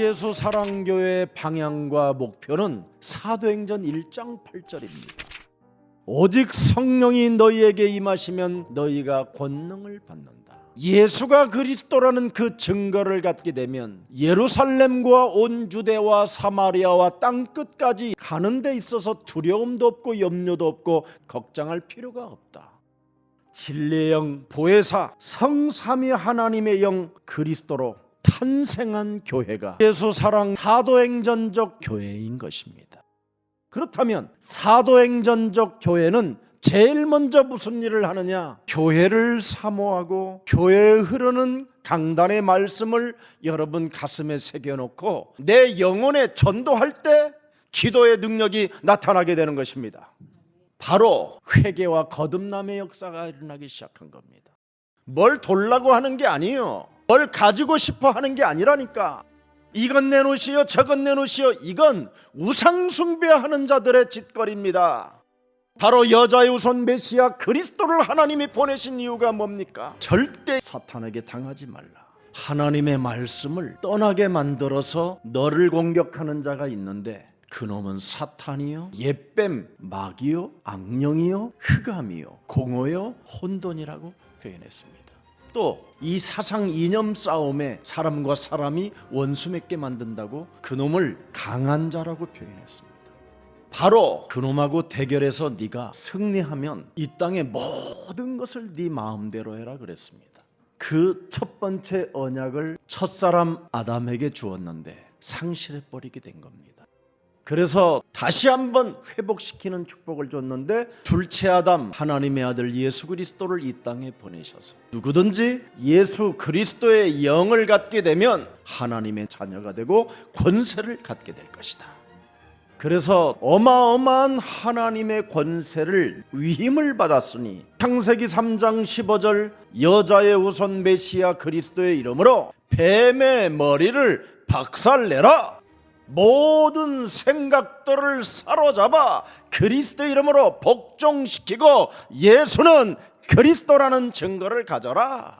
예수사랑교회의 방향과 목표는 사도행전 1장 8절입니다. 오직 성령이 너희에게 임하시면 너희가 권능을 받는다. 예수가 그리스도라는 그 증거를 갖게 되면 예루살렘과 온 유대와 사마리아와 땅끝까지 가는 데 있어서 두려움도 없고 염려도 없고 걱정할 필요가 없다. 진리의 영, 보혜사, 성삼위 하나님의 영 그리스도로 탄생한 교회가 예수사랑 사도행전적 교회인 것입니다. 그렇다면 사도행전적 교회는 제일 먼저 무슨 일을 하느냐? 교회를 사모하고 교회에 흐르는 강단의 말씀을 여러분 가슴에 새겨놓고 내 영혼에 전도할 때 기도의 능력이 나타나게 되는 것입니다. 바로 회개와 거듭남의 역사가 일어나기 시작한 겁니다. 뭘 돌라고 하는 게 아니에요. 뭘 가지고 싶어 하는 게 아니라니까. 이건 내놓으시오 저건 내놓으시오. 이건 우상숭배하는 자들의 짓거리입니다. 바로 여자의 우선 메시아 그리스도를 하나님이 보내신 이유가 뭡니까? 절대 사탄에게 당하지 말라. 하나님의 말씀을 떠나게 만들어서 너를 공격하는 자가 있는데 그놈은 사탄이요, 옛뱀, 마귀요, 악령이요, 흑암이요, 공허요, 혼돈이라고 표현했습니다. 또 이 사상 이념 싸움에 사람과 사람이 원수 맺게 만든다고 그놈을 강한 자라고 표현했습니다. 바로 그놈하고 대결해서 네가 승리하면 이 땅의 모든 것을 네 마음대로 해라 그랬습니다. 그 첫 번째 언약을 첫사람 아담에게 주었는데 상실해버리게 된 겁니다. 그래서 다시 한번 회복시키는 축복을 줬는데 둘째 아담 하나님의 아들 예수 그리스도를 이 땅에 보내셔서 누구든지 예수 그리스도의 영을 갖게 되면 하나님의 자녀가 되고 권세를 갖게 될 것이다. 그래서 어마어마한 하나님의 권세를 위임을 받았으니 창세기 3장 15절 여자의 우선 메시아 그리스도의 이름으로 뱀의 머리를 박살내라. 모든 생각들을 사로잡아 그리스도 이름으로 복종시키고 예수는 그리스도라는 증거를 가져라.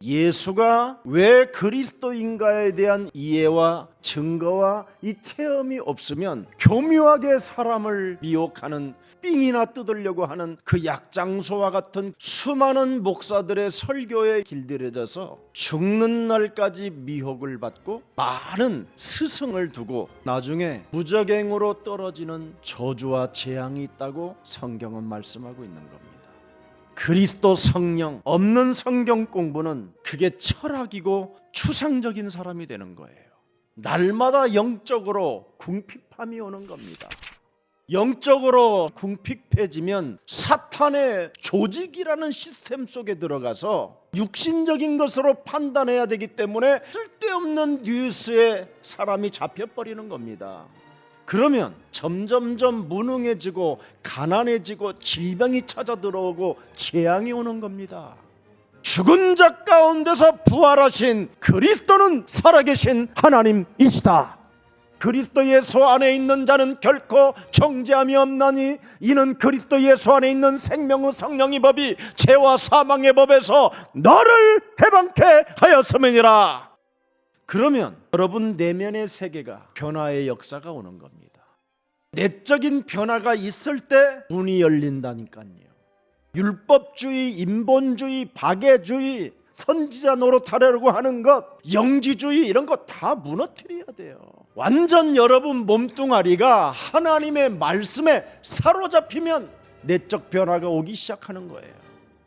예수가 왜 그리스도인가에 대한 이해와 증거와 이 체험이 없으면 교묘하게 사람을 미혹하는 삥이나 뜯으려고 하는 그 약장소와 같은 수많은 목사들의 설교에 길들여져서 죽는 날까지 미혹을 받고 많은 스승을 두고 나중에 무적행으로 떨어지는 저주와 재앙이 있다고 성경은 말씀하고 있는 겁니다. 그리스도 성령 없는 성경 공부는 그게 철학이고 추상적인 사람이 되는 거예요. 날마다 영적으로 궁핍함이 오는 겁니다. 영적으로 궁핍해지면 사탄의 조직이라는 시스템 속에 들어가서 육신적인 것으로 판단해야 되기 때문에 쓸데없는 뉴스에 사람이 잡혀버리는 겁니다. 그러면 점점점 무능해지고 가난해지고 질병이 찾아 들어오고 재앙이 오는 겁니다. 죽은 자 가운데서 부활하신 그리스도는 살아계신 하나님이시다. 그리스도 예수 안에 있는 자는 결코 정죄함이 없나니 이는 그리스도 예수 안에 있는 생명의 성령의 법이 죄와 사망의 법에서 너를 해방케 하였음이니라. 그러면 여러분 내면의 세계가 변화의 역사가 오는 겁니다. 내적인 변화가 있을 때 문이 열린다니까요. 율법주의, 인본주의, 박애주의, 선지자 노릇하려고 하는 것, 영지주의 이런 거 다 무너뜨려야 돼요. 완전 여러분 몸뚱아리가 하나님의 말씀에 사로잡히면 내적 변화가 오기 시작하는 거예요.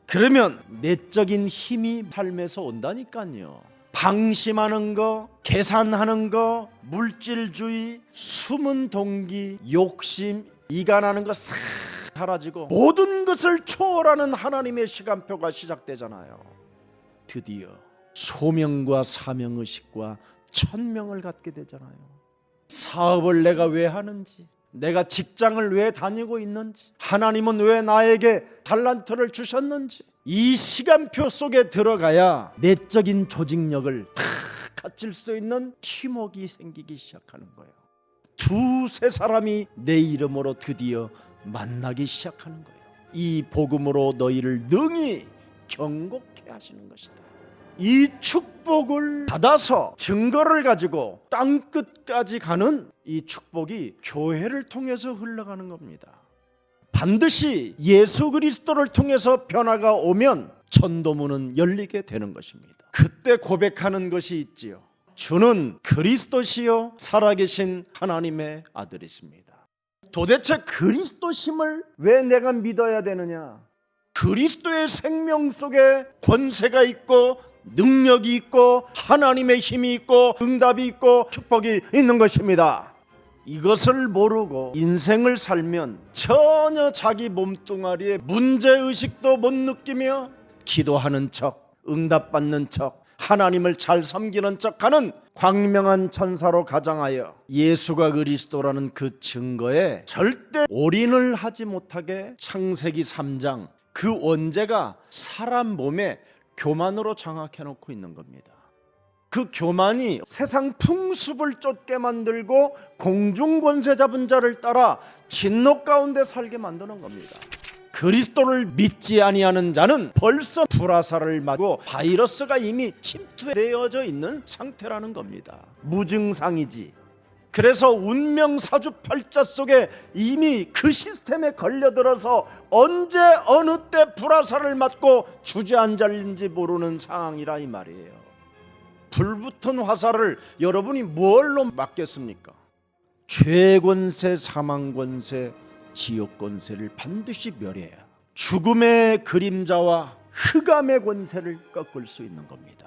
그러면 내적인 힘이 삶에서 온다니까요. 방심하는 거, 계산하는 거, 물질주의, 숨은 동기, 욕심, 이간하는 거 싹 사라지고 모든 것을 초월하는 하나님의 시간표가 시작되잖아요. 드디어 소명과 사명의식과 천명을 갖게 되잖아요. 사업을 내가 왜 하는지, 내가 직장을 왜 다니고 있는지, 하나님은 왜 나에게 달란트를 주셨는지, 이 시간표 속에 들어가야 내적인 조직력을 다 갖출 수 있는 팀워크가 생기기 시작하는 거예요. 두세 사람이 내 이름으로 드디어 만나기 시작하는 거예요. 이 복음으로 너희를 능히 경고케 하시는 것이다. 이 축복을 받아서 증거를 가지고 땅끝까지 가는 이 축복이 교회를 통해서 흘러가는 겁니다. 반드시 예수 그리스도를 통해서 변화가 오면 천도문은 열리게 되는 것입니다. 그때 고백하는 것이 있지요. 주는 그리스도시요 살아계신 하나님의 아들이십니다. 도대체 그리스도심을 왜 내가 믿어야 되느냐? 그리스도의 생명 속에 권세가 있고 능력이 있고 하나님의 힘이 있고 응답이 있고 축복이 있는 것입니다. 이것을 모르고 인생을 살면 전혀 자기 몸뚱아리에 문제의식도 못 느끼며 기도하는 척, 응답받는 척, 하나님을 잘 섬기는 척하는 광명한 천사로 가장하여 예수가 그리스도라는 그 증거에 절대 올인을 하지 못하게 창세기 3장 그 원죄가 사람 몸에 교만으로 장악해 놓고 있는 겁니다. 그 교만이 세상 풍습을 쫓게 만들고 공중권세 잡은 자를 따라 진노 가운데 살게 만드는 겁니다. 그리스도를 믿지 아니하는 자는 벌써 불화살을 맞고 바이러스가 이미 침투되어져 있는 상태라는 겁니다. 무증상이지. 그래서 운명사주팔자 속에 이미 그 시스템에 걸려들어서 언제 어느 때 불화살을 맞고 주저앉을지 모르는 상황이라 이 말이에요. 불붙은 화살을 여러분이 뭘로 막겠습니까? 죄권세, 사망권세, 지옥권세를 반드시 멸해야 죽음의 그림자와 흑암의 권세를 꺾을 수 있는 겁니다.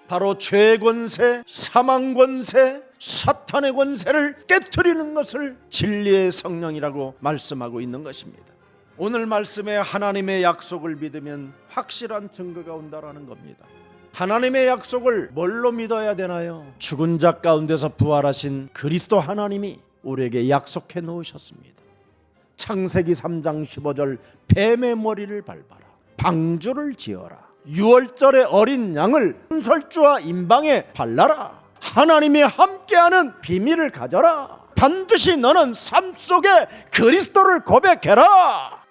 바로 죄권세, 사망권세, 사탄의 권세를 깨트리는 것을 진리의 성령이라고 말씀하고 있는 것입니다. 오늘 말씀에 하나님의 약속을 믿으면 확실한 증거가 온다라는 겁니다. 하나님의 약속을 뭘로 믿어야 되나요? 죽은 자 가운데서 부활하신 그리스도 하나님이 우리에게 약속해 놓으셨습니다. 창세기 3장 15절 뱀의 머리를 밟아라, 방주를 지어라, 유월절의 어린 양을 은설주와 임방에 발라라, 하나님이 함께하는 비밀을 가져라, 반드시 너는 삶 속에 그리스도를 고백해라,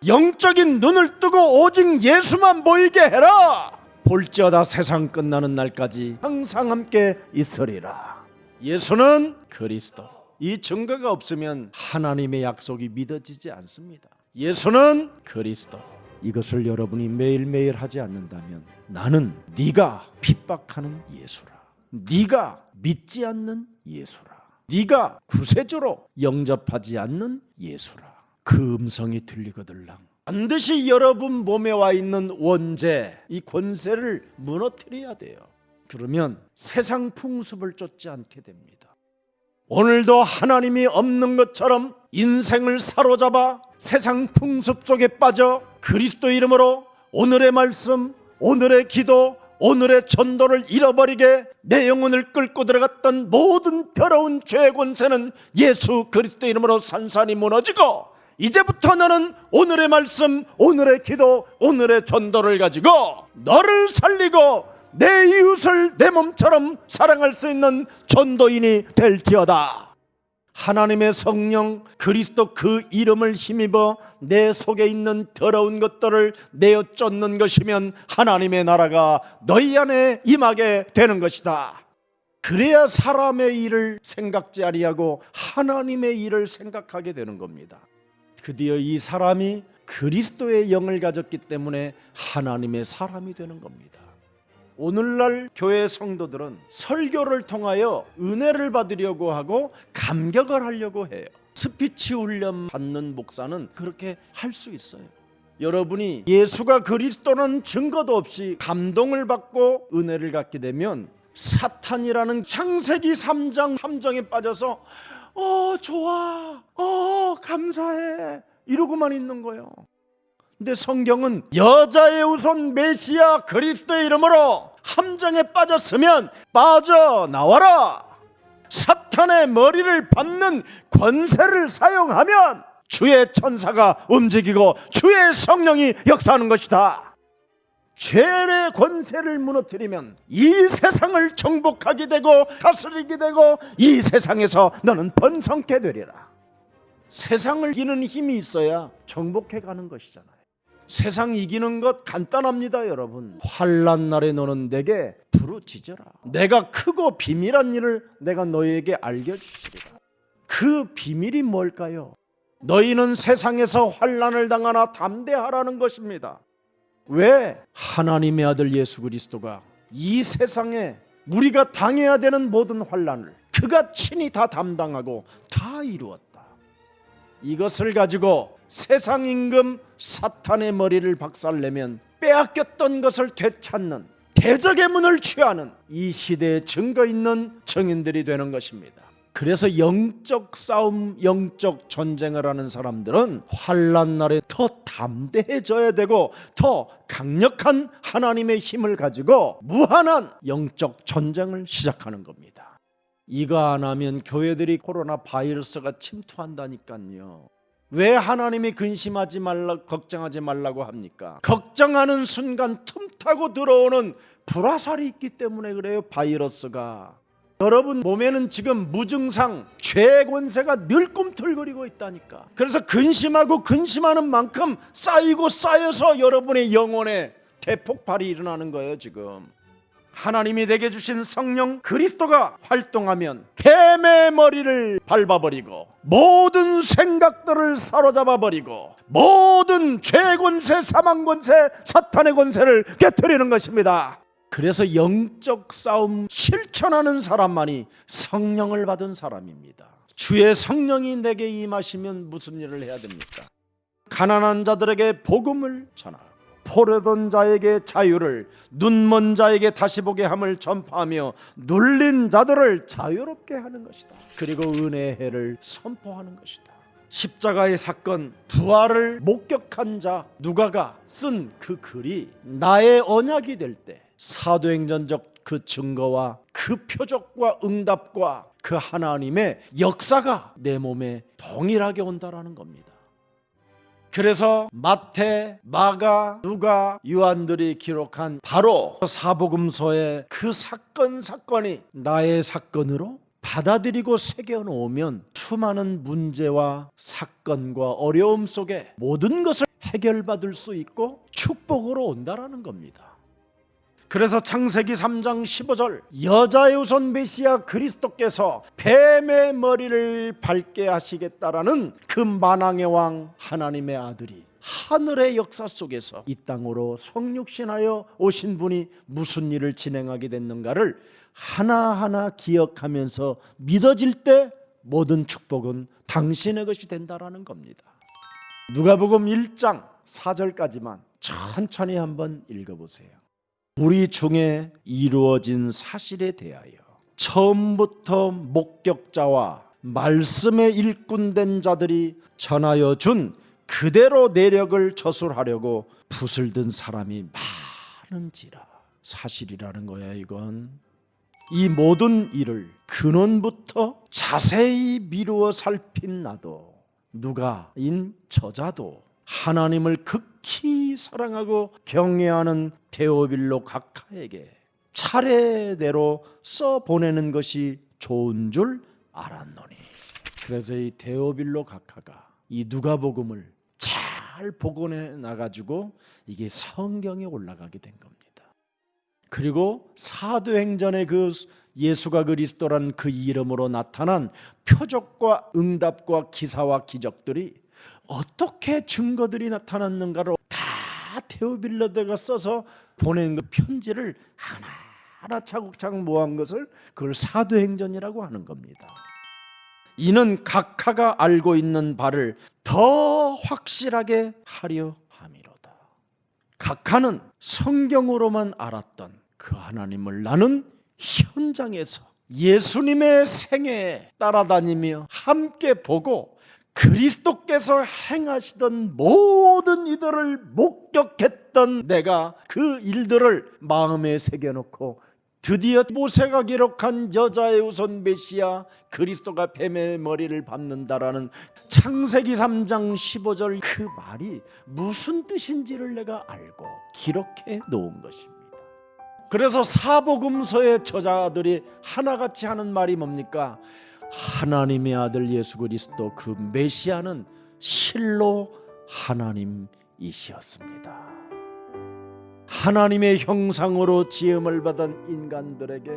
영적인 눈을 뜨고 오직 예수만 보이게 해라, 볼지어다 세상 끝나는 날까지 항상 함께 있으리라. 예수는 그리스도. 이 증거가 없으면 하나님의 약속이 믿어지지 않습니다. 예수는 그리스도. 이것을 여러분이 매일매일 하지 않는다면 나는 네가 핍박하는 예수라, 네가 믿지 않는 예수라, 네가 구세주로 영접하지 않는 예수라, 그 음성이 들리거들랑 반드시 여러분 몸에 와 있는 원죄, 이 권세를 무너뜨려야 돼요. 그러면 세상 풍습을 쫓지 않게 됩니다. 오늘도 하나님이 없는 것처럼 인생을 사로잡아 세상 풍습 속에 빠져 그리스도 이름으로 오늘의 말씀, 오늘의 기도, 오늘의 전도를 잃어버리게 내 영혼을 끌고 들어갔던 모든 더러운 죄의 권세는 예수 그리스도 이름으로 산산이 무너지고, 이제부터 너는 오늘의 말씀, 오늘의 기도, 오늘의 전도를 가지고 너를 살리고 내 이웃을 내 몸처럼 사랑할 수 있는 전도인이 될지어다. 하나님의 성령 그리스도 그 이름을 힘입어 내 속에 있는 더러운 것들을 내어 쫓는 것이면 하나님의 나라가 너희 안에 임하게 되는 것이다. 그래야 사람의 일을 생각지 아니하고 하나님의 일을 생각하게 되는 겁니다. 드디어 이 사람이 그리스도의 영을 가졌기 때문에 하나님의 사람이 되는 겁니다. 오늘날 교회 성도들은 설교를 통하여 은혜를 받으려고 하고 감격을 하려고 해요. 스피치 훈련 받는 목사는 그렇게 할 수 있어요. 여러분이 예수가 그리스도는 증거도 없이 감동을 받고 은혜를 갖게 되면 사탄이라는 창세기 3장 함정에 빠져서 좋아, 감사해 이러고만 있는 거예요. 근데 성경은 여자의 우선 메시아 그리스도의 이름으로 함정에 빠졌으면 빠져나와라, 사탄의 머리를 밟는 권세를 사용하면 주의 천사가 움직이고 주의 성령이 역사하는 것이다. 죄의 권세를 무너뜨리면 이 세상을 정복하게 되고 다스리게 되고 이 세상에서 너는 번성케 되리라. 세상을 이기는 힘이 있어야 정복해 가는 것이잖아요. 세상 이기는 것 간단합니다, 여러분. 환난 날에 너는 내게 부르짖어라. 내가 크고 비밀한 일을 내가 너희에게 알려주시리라. 그 비밀이 뭘까요? 너희는 세상에서 환난을 당하나 담대하라는 것입니다. 왜? 하나님의 아들 예수 그리스도가 이 세상에 우리가 당해야 되는 모든 환난을 그가 친히 다 담당하고 다 이루었다. 이것을 가지고 세상 임금 사탄의 머리를 박살내면 빼앗겼던 것을 되찾는 대적의 문을 취하는 이 시대에 증거 있는 증인들이 되는 것입니다. 그래서 영적 싸움, 영적 전쟁을 하는 사람들은 환난 날에 더 담대해져야 되고 더 강력한 하나님의 힘을 가지고 무한한 영적 전쟁을 시작하는 겁니다. 이거 안 하면 교회들이 코로나 바이러스가 침투한다니까요. 왜 하나님이 근심하지 말라, 걱정하지 말라고 합니까? 걱정하는 순간 틈타고 들어오는 불화살이 있기 때문에 그래요. 바이러스가 여러분 몸에는 지금 무증상 죄의 권세가 늘 꿈틀거리고 있다니까. 그래서 근심하고 근심하는 만큼 쌓이고 쌓여서 여러분의 영혼에 대폭발이 일어나는 거예요. 지금 하나님이 내게 주신 성령 그리스도가 활동하면 뱀의 머리를 밟아버리고 모든 생각들을 사로잡아버리고 모든 죄의 권세, 사망 권세, 사탄의 권세를 깨트리는 것입니다. 그래서 영적 싸움 실천하는 사람만이 성령을 받은 사람입니다. 주의 성령이 내게 임하시면 무슨 일을 해야 됩니까? 가난한 자들에게 복음을 전하고 포로된 자에게 자유를, 눈먼 자에게 다시 보게 함을 전파하며 눌린 자들을 자유롭게 하는 것이다. 그리고 은혜의 해를 선포하는 것이다. 십자가의 사건, 부활을 목격한 자 누가가 쓴 그 글이 나의 언약이 될 때 사도행전적 그 증거와 그 표적과 응답과 그 하나님의 역사가 내 몸에 동일하게 온다라는 겁니다. 그래서 마태, 마가, 누가, 요한들이 기록한 바로 사복음서의 그 사건이 나의 사건으로 받아들이고 새겨놓으면 수많은 문제와 사건과 어려움 속에 모든 것을 해결받을 수 있고 축복으로 온다라는 겁니다. 그래서 창세기 3장 15절 여자의 우선 메시아 그리스도께서 뱀의 머리를 밟게 하시겠다라는 그 만왕의 왕 하나님의 아들이 하늘의 역사 속에서 이 땅으로 성육신하여 오신 분이 무슨 일을 진행하게 됐는가를 하나하나 기억하면서 믿어질 때 모든 축복은 당신의 것이 된다라는 겁니다. 누가복음 1장 4절까지만 천천히 한번 읽어보세요. 우리 중에 이루어진 사실에 대하여 처음부터 목격자와 말씀의 일꾼된 자들이 전하여 준 그대로 내력을 저술하려고 붓을 든 사람이 많은지라. 사실이라는 거야 이건. 이 모든 일을 근원부터 자세히 미루어 살핀 나도, 누가인 저자도 하나님을 극히 사랑하고 경외하는 데오빌로 각하에게 차례대로 써보내는 것이 좋은 줄 알았노니. 그래서 이 데오빌로 각하가 이 누가복음을 잘 복원해 놔가지고 이게 성경에 올라가게 된 겁니다. 그리고 사도행전의 그 예수가 그리스도란 그 이름으로 나타난 표적과 응답과 기사와 기적들이 어떻게 증거들이 나타났는가로 다 데오빌로가 써서 보낸 그 편지를 하나하나 차곡차곡 모은 것을 그걸 사도행전이라고 하는 겁니다. 이는 각하가 알고 있는 바를 더 확실하게 하려 함이로다. 각하는 성경으로만 알았던 그 하나님을 나는 현장에서 예수님의 생애에 따라다니며 함께 보고 그리스도께서 행하시던 모든 이들을 목격했던 내가 그 일들을 마음에 새겨놓고 드디어 모세가 기록한 여자의 우선 메시아 그리스도가 뱀의 머리를 밟는다라는 창세기 3장 15절 그 말이 무슨 뜻인지를 내가 알고 기록해 놓은 것입니다. 그래서 사복음서의 저자들이 하나같이 하는 말이 뭡니까? 하나님의 아들 예수 그리스도 그 메시아는 실로 하나님 이시였습니다. 하나님의 형상으로 지음을 받은 인간들에게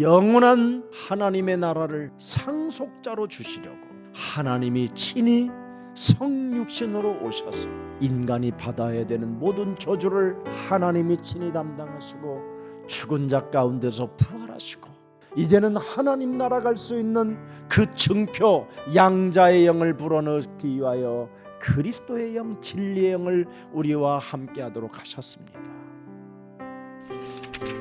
영원한 하나님의 나라를 상속자로 주시려고 하나님이 친히 성육신으로 오셔서 인간이 받아야 되는 모든 저주를 하나님이 친히 담당하시고 죽은 자 가운데서 부활하시고 이제는 하나님 나라 갈 수 있는 그 증표 양자의 영을 불어넣기 위하여 그리스도의 영 진리의 영을 우리와 함께 하도록 하셨습니다.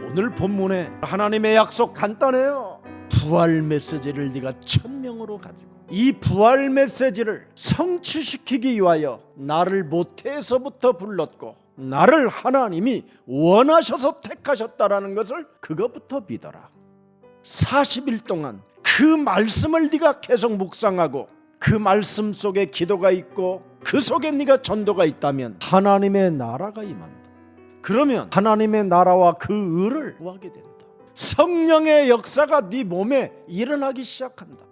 오늘 본문에 하나님의 약속 간단해요. 부활 메시지를 네가 1000명으로 가지고 이 부활 메시지를 성취시키기 위하여 나를 모태에서부터 불렀고 나를 하나님이 원하셔서 택하셨다라는 것을 그것부터 믿어라. 40일 동안 그 말씀을 네가 계속 묵상하고 그 말씀 속에 기도가 있고 그 속에 네가 전도가 있다면 하나님의 나라가 임한다. 그러면 하나님의 나라와 그 의를 구하게 된다. 성령의 역사가 네 몸에 일어나기 시작한다.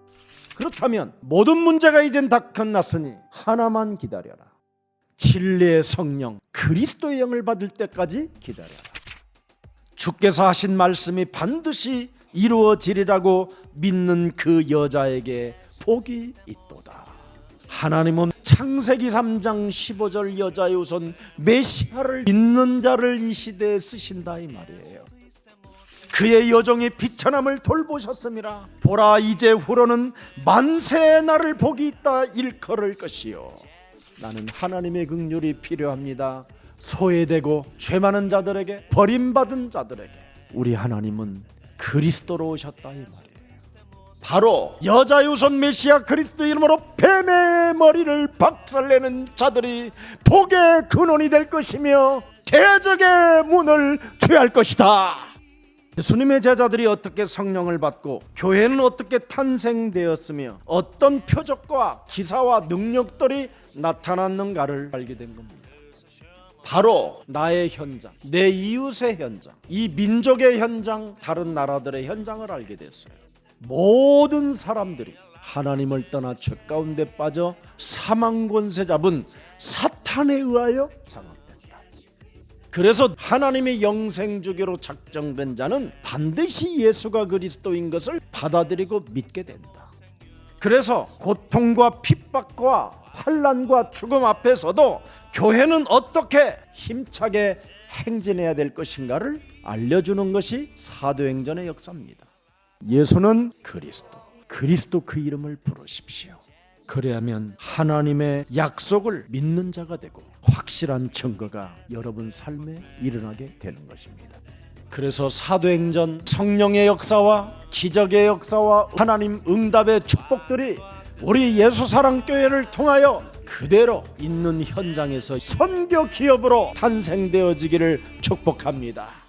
그렇다면 모든 문제가 이젠 다 끝났으니 하나만 기다려라. 진리의 성령 그리스도의 영을 받을 때까지 기다려라. 주께서 하신 말씀이 반드시 이루어지리라고 믿는 그 여자에게 복이 있도다. 하나님은 창세기 3장 15절 여자의 우선 메시아를 믿는 자를 이 시대에 쓰신다 이 말이에요. 그의 여종이 비천함을 돌보셨음이라. 보라 이제 후로는 만세의 날을 복이 있다 일컬을 것이요. 나는 하나님의 긍휼이 필요합니다. 소외되고 죄 많은 자들에게 버림받은 자들에게 우리 하나님은 그리스도로 오셨다 이 말이에요. 바로 여자의 우선 메시아 그리스도 이름으로 뱀의 머리를 박살내는 자들이 복의 근원이 될 것이며 대적의 문을 취할 것이다. 예수님의 제자들이 어떻게 성령을 받고 교회는 어떻게 탄생되었으며 어떤 표적과 기사와 능력들이 나타났는가를 알게 된 겁니다. 바로 나의 현장, 내 이웃의 현장, 이 민족의 현장, 다른 나라들의 현장을 알게 됐어요. 모든 사람들이 하나님을 떠나 죄 가운데 빠져 사망 권세 잡은 사탄에 의하여 장악된다. 그래서 하나님의 영생주기로 작정된 자는 반드시 예수가 그리스도인 것을 받아들이고 믿게 된다. 그래서 고통과 핍박과 환난과 죽음 앞에서도 교회는 어떻게 힘차게 행진해야 될 것인가를 알려주는 것이 사도행전의 역사입니다. 예수는 그리스도, 그리스도 그 이름을 부르십시오. 그래야면 하나님의 약속을 믿는 자가 되고 확실한 증거가 여러분 삶에 일어나게 되는 것입니다. 그래서 사도행전 성령의 역사와 기적의 역사와 하나님 응답의 축복들이 우리 예수사랑교회를 통하여 그대로 있는 현장에서 선교 기업으로 탄생되어지기를 축복합니다.